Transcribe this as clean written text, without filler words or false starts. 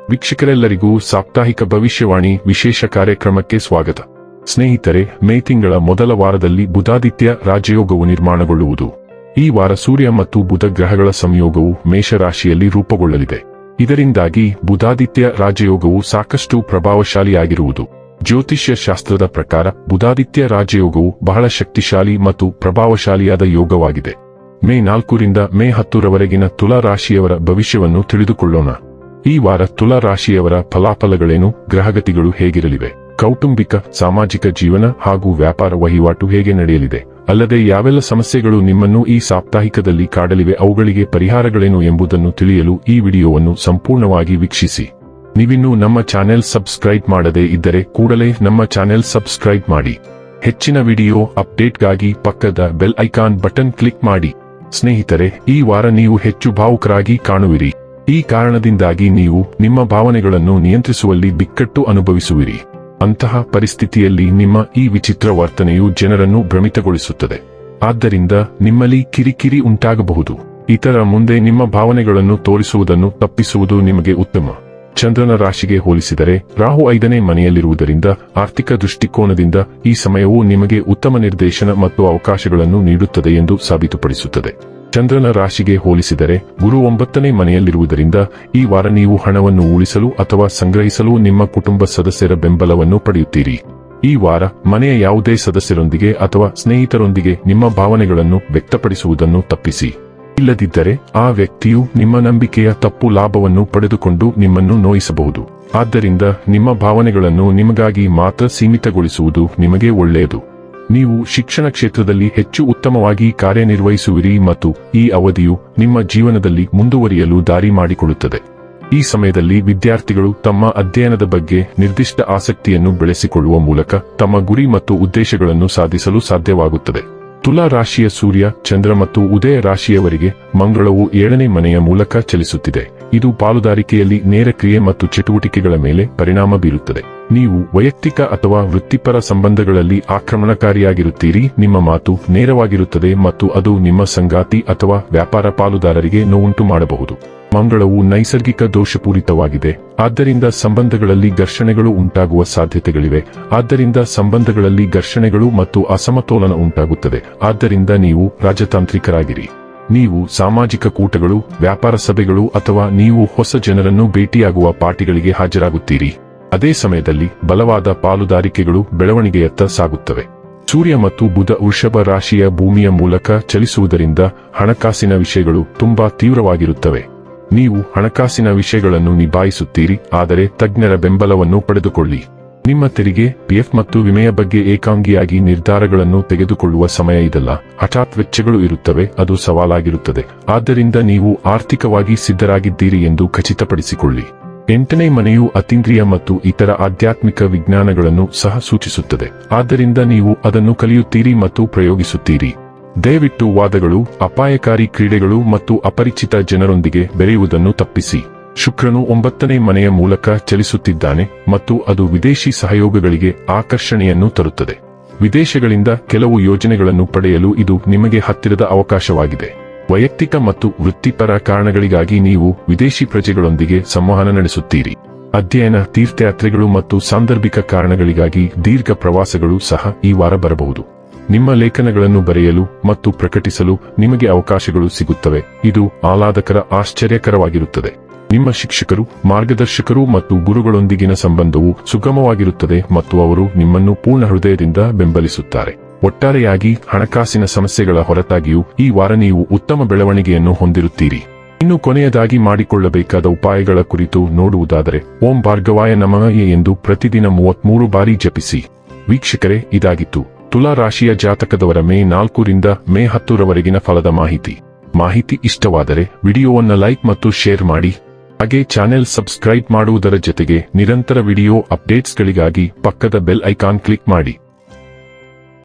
ವೀಕ್ಷಕರೆಲ್ಲರಿಗೂ ಸಾಪ್ತಾಹಿಕ ಭವಿಷ್ಯವಾಣಿ ವಿಶೇಷ ಕಾರ್ಯಕ್ರಮಕ್ಕೆ ಸ್ವಾಗತ. ಸ್ನೇಹಿತರೆ, ಮೇ ತಿಂಗಳ ಮೊದಲ ವಾರದಲ್ಲಿ ಬುಧಾದಿತ್ಯ ರಾಜಯೋಗವು ನಿರ್ಮಾಣಗೊಳ್ಳುವುದು. ಈ ವಾರ ಸೂರ್ಯ ಮತ್ತು ಬುಧ ಗ್ರಹಗಳ ಸಂಯೋಗವು ಮೇಷರಾಶಿಯಲ್ಲಿ ರೂಪುಗೊಳ್ಳಲಿದೆ. ಇದರಿಂದಾಗಿ ಬುಧಾದಿತ್ಯ ರಾಜಯೋಗವು ಸಾಕಷ್ಟು ಪ್ರಭಾವಶಾಲಿಯಾಗಿರುವುದು. ಜ್ಯೋತಿಷ್ಯ ಶಾಸ್ತ್ರದ ಪ್ರಕಾರ ಬುಧಾದಿತ್ಯ ರಾಜಯೋಗವು ಬಹಳ ಶಕ್ತಿಶಾಲಿ ಮತ್ತು ಪ್ರಭಾವಶಾಲಿಯಾದ ಯೋಗವಾಗಿದೆ. ಮೇ 4ರಿಂದ ಮೇ 10ರವರೆಗಿನ ತುಲಾ ರಾಶಿಯವರ ಭವಿಷ್ಯವನ್ನು ತಿಳಿದುಕೊಳ್ಳೋಣ. ಈ ವಾರ ತುಲಾ ರಾಶಿಯವರ ಫಲಾಫಲಗಳೇನು, ಗ್ರಹಗತಿಗಳು ಹೇಗಿರಲಿವೆ, ಕೌಟುಂಬಿಕ ಸಾಮಾಜಿಕ ಜೀವನ ಹಾಗೂ ವ್ಯಾಪಾರ ವಹಿವಾಟು ಹೇಗೆ ನಡೆಯಲಿದೆ, ಅಲ್ಲದೆ ಯಾವೆಲ್ಲ ಸಮಸ್ಯೆಗಳು ನಿಮ್ಮನ್ನು ಈ ಸಾಪ್ತಾಹಿಕದಲ್ಲಿ ಕಾಡಲಿವೆ, ಅವುಗಳಿಗೆ ಪರಿಹಾರಗಳೇನು ಎಂಬುದನ್ನು ತಿಳಿಯಲು ಈ ವಿಡಿಯೋವನ್ನು ಸಂಪೂರ್ಣವಾಗಿ ವೀಕ್ಷಿಸಿ. ನೀವಿನ್ನೂ ನಮ್ಮ ಚಾನೆಲ್ ಸಬ್ಸ್ಕ್ರೈಬ್ ಮಾಡದೇ ಇದ್ದರೆ ಕೂಡಲೇ ನಮ್ಮ ಚಾನೆಲ್ ಸಬ್ಸ್ಕ್ರೈಬ್ ಮಾಡಿ. ಹೆಚ್ಚಿನ ವಿಡಿಯೋ ಅಪ್ಡೇಟ್ಗಾಗಿ ಪಕ್ಕದ ಬೆಲ್ ಐಕಾನ್ ಬಟನ್ ಕ್ಲಿಕ್ ಮಾಡಿ. ಸ್ನೇಹಿತರೆ, ಈ ವಾರ ನೀವು ಹೆಚ್ಚು ಭಾವುಕರಾಗಿ ಕಾಣುವಿರಿ. ಈ ಕಾರಣದಿಂದಾಗಿ ನೀವು ನಿಮ್ಮ ಭಾವನೆಗಳನ್ನು ನಿಯಂತ್ರಿಸುವಲ್ಲಿ ಬಿಕ್ಕಟ್ಟು ಅನುಭವಿಸುವಿರಿ. ಅಂತಹ ಪರಿಸ್ಥಿತಿಯಲ್ಲಿ ನಿಮ್ಮ ಈ ವಿಚಿತ್ರ ವರ್ತನೆಯು ಜನರನ್ನು ಭ್ರಮಿತಗೊಳಿಸುತ್ತದೆ. ಆದ್ದರಿಂದ ನಿಮ್ಮಲ್ಲಿ ಕಿರಿಕಿರಿ ಉಂಟಾಗಬಹುದು. ಇತರ ಮುಂದೆ ನಿಮ್ಮ ಭಾವನೆಗಳನ್ನು ತೋರಿಸುವುದನ್ನು ತಪ್ಪಿಸುವುದು ನಿಮಗೆ ಉತ್ತಮ. ಚಂದ್ರನ ರಾಶಿಗೆ ಹೋಲಿಸಿದರೆ ರಾಹು 5ನೇ ಮನೆಯಲ್ಲಿರುವುದರಿಂದ ಆರ್ಥಿಕ ದೃಷ್ಟಿಕೋನದಿಂದ ಈ ಸಮಯವು ನಿಮಗೆ ಉತ್ತಮ ನಿರ್ದೇಶನ ಮತ್ತು ಅವಕಾಶಗಳನ್ನು ನೀಡುತ್ತದೆ ಎಂದು ಸಾಬೀತುಪಡಿಸುತ್ತದೆ. ಚಂದ್ರನ ರಾಶಿಗೆ ಹೋಲಿಸಿದರೆ ಗುರು 9ನೇ ಮನೆಯಲ್ಲಿರುವುದರಿಂದ ಈ ವಾರ ನೀವು ಹಣವನ್ನು ಉಳಿಸಲು ಅಥವಾ ಸಂಗ್ರಹಿಸಲು ನಿಮ್ಮ ಕುಟುಂಬ ಸದಸ್ಯರ ಬೆಂಬಲವನ್ನು ಪಡೆಯುತ್ತೀರಿ. ಈ ವಾರ ಮನೆಯ ಯಾವುದೇ ಸದಸ್ಯರೊಂದಿಗೆ ಅಥವಾ ಸ್ನೇಹಿತರೊಂದಿಗೆ ನಿಮ್ಮ ಭಾವನೆಗಳನ್ನು ವ್ಯಕ್ತಪಡಿಸುವುದನ್ನು ತಪ್ಪಿಸಿ. ಇಲ್ಲದಿದ್ದರೆ ಆ ವ್ಯಕ್ತಿಯು ನಿಮ್ಮ ನಂಬಿಕೆಯ ತಪ್ಪು ಲಾಭವನ್ನು ಪಡೆದುಕೊಂಡು ನಿಮ್ಮನ್ನು ನೋಯಿಸಬಹುದು. ಆದ್ದರಿಂದ ನಿಮ್ಮ ಭಾವನೆಗಳನ್ನು ನಿಮಗಾಗಿ ಮಾತ್ರ ಸೀಮಿತಗೊಳಿಸುವುದು ನಿಮಗೆ ಒಳ್ಳೆಯದು. ನೀವು ಶಿಕ್ಷಣ ಕ್ಷೇತ್ರದಲ್ಲಿ ಹೆಚ್ಚು ಉತ್ತಮವಾಗಿ ಕಾರ್ಯನಿರ್ವಹಿಸುವಿರಿ ಮತ್ತು ಈ ಅವಧಿಯು ನಿಮ್ಮ ಜೀವನದಲ್ಲಿ ಮುಂದುವರಿಯಲು ದಾರಿ ಮಾಡಿಕೊಡುತ್ತದೆ. ಈ ಸಮಯದಲ್ಲಿ ವಿದ್ಯಾರ್ಥಿಗಳು ತಮ್ಮ ಅಧ್ಯಯನದ ಬಗ್ಗೆ ನಿರ್ದಿಷ್ಟ ಆಸಕ್ತಿಯನ್ನು ಬೆಳೆಸಿಕೊಳ್ಳುವ ಮೂಲಕ ತಮ್ಮ ಗುರಿ ಮತ್ತು ಉದ್ದೇಶಗಳನ್ನು ಸಾಧಿಸಲು ಸಾಧ್ಯವಾಗುತ್ತದೆ. ತುಲಾ ರಾಶಿಯ ಸೂರ್ಯ, ಚಂದ್ರ ಮತ್ತು ಉದಯ ರಾಶಿಯವರಿಗೆ ಮಂಗಳವು 7ನೇ ಮನೆಯ ಮೂಲಕ ಚಲಿಸುತ್ತಿದೆ. ಇದು ಪಾಲುದಾರಿಕೆಯಲ್ಲಿ ನೇರ ಕ್ರಿಯೆ ಮತ್ತು ಚಟುವಟಿಕೆಗಳ ಮೇಲೆ ಪರಿಣಾಮ ಬೀರುತ್ತದೆ. ನೀವು ವೈಯಕ್ತಿಕ ಅಥವಾ ವೃತ್ತಿಪರ ಸಂಬಂಧಗಳಲ್ಲಿ ಆಕ್ರಮಣಕಾರಿಯಾಗಿರುತ್ತೀರಿ. ನಿಮ್ಮ ಮಾತು ನೇರವಾಗಿರುತ್ತದೆ ಮತ್ತು ಅದು ನಿಮ್ಮ ಸಂಗಾತಿ ಅಥವಾ ವ್ಯಾಪಾರ ಪಾಲುದಾರರಿಗೆ ನೋವುಂಟು ಮಾಡಬಹುದು. ಮಂಗಳವು ನೈಸರ್ಗಿಕ ದೋಷಪೂರಿತವಾಗಿದೆ, ಆದ್ದರಿಂದ ಸಂಬಂಧಗಳಲ್ಲಿ ಘರ್ಷಣೆಗಳು ಉಂಟಾಗುವ ಸಾಧ್ಯತೆಗಳಿವೆ. ಆದ್ದರಿಂದ ಸಂಬಂಧಗಳಲ್ಲಿ ಘರ್ಷಣೆಗಳು ಮತ್ತು ಅಸಮತೋಲನ ಉಂಟಾಗುತ್ತದೆ. ಆದ್ದರಿಂದ ನೀವು ರಾಜತಾಂತ್ರಿಕರಾಗಿರಿ. ನೀವು ಸಾಮಾಜಿಕ ಕೂಟಗಳು, ವ್ಯಾಪಾರ ಸಭೆಗಳು ಅಥವಾ ನೀವು ಹೊಸ ಜನರನ್ನು ಭೇಟಿಯಾಗುವ ಪಾರ್ಟಿಗಳಿಗೆ ಹಾಜರಾಗುತ್ತೀರಿ. ಅದೇ ಸಮಯದಲ್ಲಿ ಬಲವಾದ ಪಾಲುದಾರಿಕೆಗಳು ಬೆಳವಣಿಗೆಯತ್ತ ಸಾಗುತ್ತವೆ. ಸೂರ್ಯ ಮತ್ತು ಬುಧ ವೃಷಭ ರಾಶಿಯ ಭೂಮಿಯ ಮೂಲಕ ಚಲಿಸುವುದರಿಂದ ಹಣಕಾಸಿನ ವಿಷಯಗಳು ತುಂಬಾ ತೀವ್ರವಾಗಿರುತ್ತವೆ. ನೀವು ಹಣಕಾಸಿನ ವಿಷಯಗಳನ್ನು ನಿಭಾಯಿಸುತ್ತೀರಿ, ಆದರೆ ತಜ್ಞರ ಬೆಂಬಲವನ್ನು ಪಡೆದುಕೊಳ್ಳಿ. ನಿಮ್ಮ ತೆರಿಗೆ, ಪಿಎಫ್ ಮತ್ತು ವಿಮೆಯ ಬಗ್ಗೆ ಏಕಾಂಗಿಯಾಗಿ ನಿರ್ಧಾರಗಳನ್ನು ತೆಗೆದುಕೊಳ್ಳುವ ಸಮಯ ಇದಲ್ಲ. ಹಠಾತ್ ವೆಚ್ಚಗಳು ಇರುತ್ತವೆ, ಅದು ಸವಾಲಾಗಿರುತ್ತದೆ. ಆದ್ದರಿಂದ ನೀವು ಆರ್ಥಿಕವಾಗಿ ಸಿದ್ಧರಾಗಿದ್ದೀರಿ ಎಂದು ಖಚಿತಪಡಿಸಿಕೊಳ್ಳಿ. 8ನೇ ಮನೆಯು ಅತೀಂದ್ರಿಯ ಮತ್ತು ಇತರ ಆಧ್ಯಾತ್ಮಿಕ ವಿಜ್ಞಾನಗಳನ್ನು ಸಹ ಸೂಚಿಸುತ್ತದೆ. ಆದ್ದರಿಂದ ನೀವು ಅದನ್ನು ಕಲಿಯುತ್ತೀರಿ ಮತ್ತು ಪ್ರಯೋಗಿಸುತ್ತೀರಿ. ದಯವಿಟ್ಟು ವಾದಗಳು, ಅಪಾಯಕಾರಿ ಕ್ರೀಡೆಗಳು ಮತ್ತು ಅಪರಿಚಿತ ಜನರೊಂದಿಗೆ ಬೆರೆಯುವುದನ್ನು ತಪ್ಪಿಸಿ. ಶುಕ್ರನು 9ನೇ ಮನೆಯ ಮೂಲಕ ಚಲಿಸುತ್ತಿದ್ದಾನೆ ಮತ್ತು ಅದು ವಿದೇಶಿ ಸಹಯೋಗಗಳಿಗೆ ಆಕರ್ಷಣೆಯನ್ನು ತರುತ್ತದೆ. ವಿದೇಶಗಳಿಂದ ಕೆಲವು ಯೋಜನೆಗಳನ್ನು ಪಡೆಯಲು ಇದು ನಿಮಗೆ ಹತ್ತಿರದ ಅವಕಾಶವಾಗಿದೆ. ವೈಯಕ್ತಿಕ ಮತ್ತು ವೃತ್ತಿಪರ ಕಾರಣಗಳಿಗಾಗಿ ನೀವು ವಿದೇಶಿ ಪ್ರಜೆಗಳೊಂದಿಗೆ ಸಂವಹನ ನಡೆಸುತ್ತೀರಿ. ಅಧ್ಯಯನ, ತೀರ್ಥಯಾತ್ರೆಗಳು ಮತ್ತು ಸಾಂದರ್ಭಿಕ ಕಾರಣಗಳಿಗಾಗಿ ದೀರ್ಘ ಪ್ರವಾಸಗಳು ಸಹ ಈ ವಾರ ಬರಬಹುದು. ನಿಮ್ಮ ಲೇಖನಗಳನ್ನು ಬರೆಯಲು ಮತ್ತು ಪ್ರಕಟಿಸಲು ನಿಮಗೆ ಅವಕಾಶಗಳು ಸಿಗುತ್ತವೆ. ಇದು ಆಹ್ಲಾದಕರ, ಆಶ್ಚರ್ಯಕರವಾಗಿರುತ್ತದೆ. ನಿಮ್ಮ ಶಿಕ್ಷಕರು, ಮಾರ್ಗದರ್ಶಕರು ಮತ್ತು ಗುರುಗಳೊಂದಿಗಿನ ಸಂಬಂಧವು ಸುಗಮವಾಗಿರುತ್ತದೆ ಮತ್ತು ಅವರು ನಿಮ್ಮನ್ನು ಪೂರ್ಣ ಹೃದಯದಿಂದ ಬೆಂಬಲಿಸುತ್ತಾರೆ. ಒಟ್ಟಾರೆಯಾಗಿ ಹಣಕಾಸಿನ ಸಮಸ್ಯೆಗಳ ಹೊರತಾಗಿಯೂ ಈ ವಾರ ನೀವು ಉತ್ತಮ ಬೆಳವಣಿಗೆಯನ್ನು ಹೊಂದಿರುತ್ತೀರಿ. ಇನ್ನು ಕೊನೆಯದಾಗಿ ಮಾಡಿಕೊಳ್ಳಬೇಕಾದ ಉಪಾಯಗಳ ಕುರಿತು ನೋಡುವುದಾದರೆ, ಓಂ ಭಾರ್ಗವಾಯ ನಮಃ ಎಂದು ಪ್ರತಿದಿನ 33 ಬಾರಿ ಜಪಿಸಿ. ವೀಕ್ಷಕರೇ, ಇದಾಗಿತ್ತು ತುಲಾ ರಾಶಿಯ ಜಾತಕದವರ ಮೇ 4ರಿಂದ ಮೇ 10ರವರೆಗಿನ ಫಲದ ಮಾಹಿತಿ ಇಷ್ಟವಾದರೆ ವಿಡಿಯೋವನ್ನು ಲೈಕ್ ಮತ್ತು ಶೇರ್ ಮಾಡಿ. ಹಾಗೆ ಚಾನೆಲ್ ಸಬ್ಸ್ಕ್ರೈಬ್ ಮಾಡುವುದರ ಜೊತೆಗೆ ನಿರಂತರ ವಿಡಿಯೋ ಅಪ್ಡೇಟ್ಸ್ಗಳಿಗಾಗಿ ಪಕ್ಕದ ಬೆಲ್ ಐಕಾನ್ ಕ್ಲಿಕ್ ಮಾಡಿ.